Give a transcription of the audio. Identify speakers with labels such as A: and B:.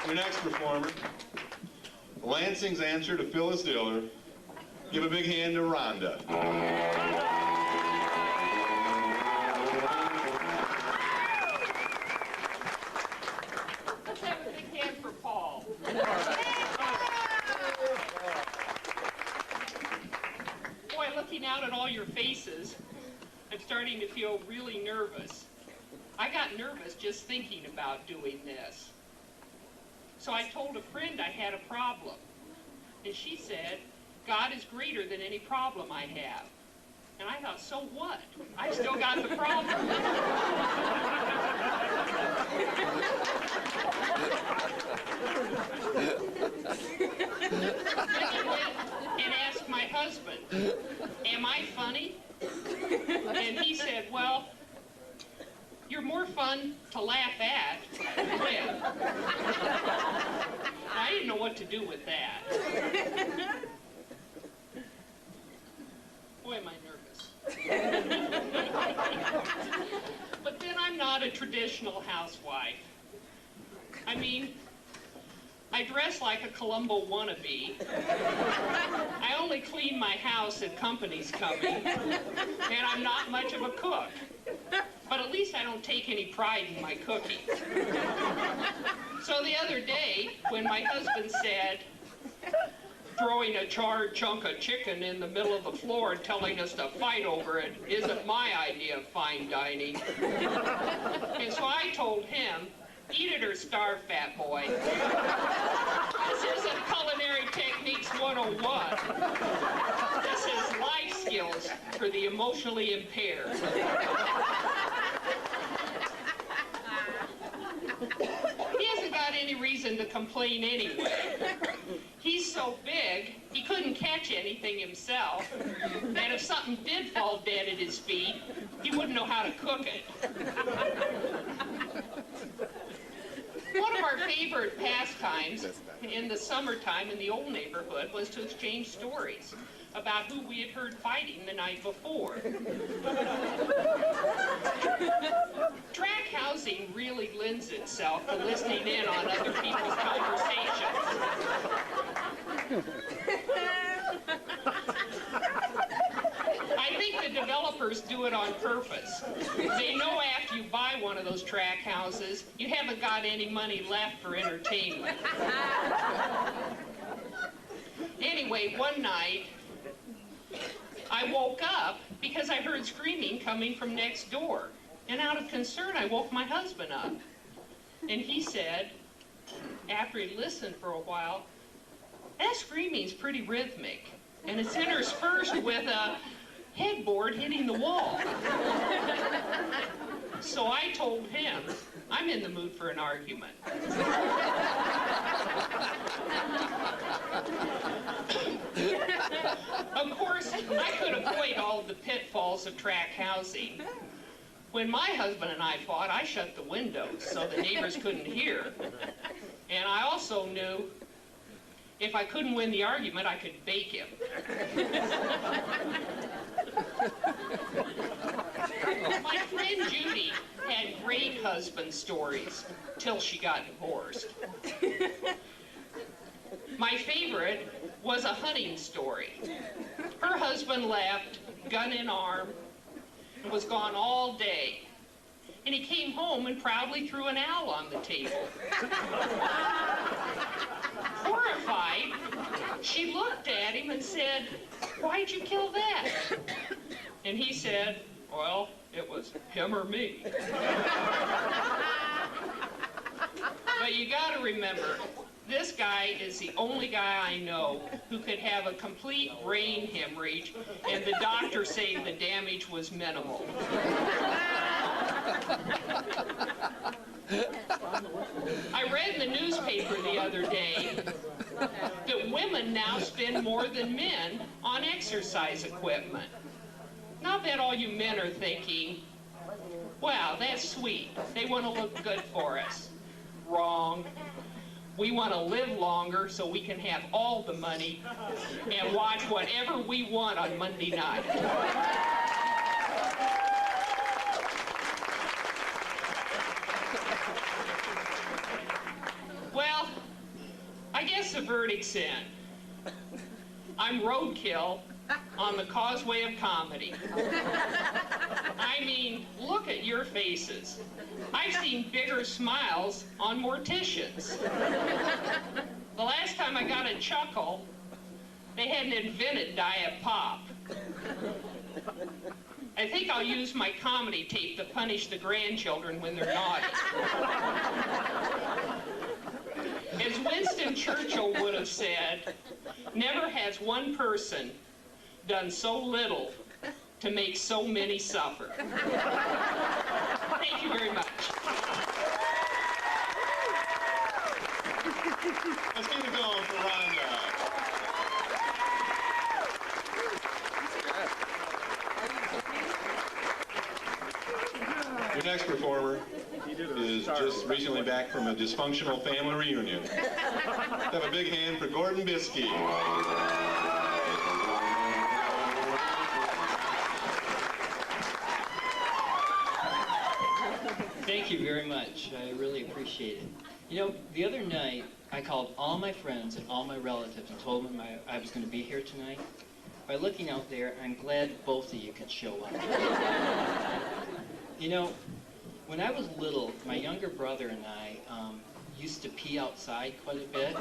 A: Your next performer, Lansing's answer to Phyllis Diller. Give a big hand to Ronda.
B: Let's have a big hand for Paul. Boy, looking out at all your faces, I'm starting to feel really nervous. I got nervous just thinking about doing this. So I told a friend I had a problem. And she said, God is greater than any problem I have. And I thought, so what? I still got the problem. Then I went and asked my husband, am I funny? And he said, well, you're more fun to laugh at than with. I didn't know what to do with that. Boy, am I nervous. But then I'm not a traditional housewife. I mean, I dress like a Columbo wannabe. I only clean my house if company's coming. And I'm not much of a cook. But at least I don't take any pride in my cooking. So the other day, when my husband said, throwing a charred chunk of chicken in the middle of the floor and telling us to fight over it isn't my idea of fine dining. And so I told him, eat it or starve, fat boy. This isn't Culinary Techniques 101. This is life skills for the emotionally impaired. He hasn't got any reason to complain anyway. He's so big, he couldn't catch anything himself. And if something did fall dead at his feet, he wouldn't know how to cook it. One of our favorite pastimes in the summertime in the old neighborhood was to exchange stories about who we had heard fighting the night before. Track housing really lends itself to listening in on other people's conversations. I think the developers do it on purpose. They know after you buy one of those track houses, you haven't got any money left for entertainment. Anyway, one night, I woke up because I heard screaming coming from next door. And out of concern, I woke my husband up. And he said, after he listened for a while, that screaming's pretty rhythmic. And it's interspersed with a headboard hitting the wall. So I told him, I'm in the mood for an argument. Of course, I could avoid all of the pitfalls of track housing. When my husband and I fought, I shut the windows so the neighbors couldn't hear. And I also knew if I couldn't win the argument, I could bake him. My friend Judy had great husband stories till she got divorced. My favorite was a hunting story. Her husband left, gun in arm, and was gone all day. And he came home and proudly threw an owl on the table. Horrified, she looked at him and said, "Why'd you kill that?" And he said, "Well, it was him or me." But you gotta remember, this guy is the only guy I know who could have a complete brain hemorrhage and the doctor saying the damage was minimal. I read in the newspaper the other day that women now spend more than men on exercise equipment. Now I bet all you men are thinking, wow, that's sweet. They want to look good for us. Wrong. We want to live longer so we can have all the money and watch whatever we want on Monday night. Well, guess the verdict's in. I'm roadkill on the causeway of comedy. I mean, look at your faces. I've seen bigger smiles on morticians. The last time I got a chuckle, they hadn't invented Diet Pop. I think I'll use my comedy tape to punish the grandchildren when they're naughty. As Winston Churchill would have said, never has one person done so little to make so many suffer. Thank you very much.
A: Let's keep it going for Ronda. Your next performer is just recently back from a dysfunctional family reunion. Have a big hand for Gordon Biskey.
C: Thank you very much. I really appreciate it. You know, the other night, I called all my friends and all my relatives and told them I was going to be here tonight. By looking out there, I'm glad both of you could show up. You know, when I was little, my younger brother and I used to pee outside quite a bit.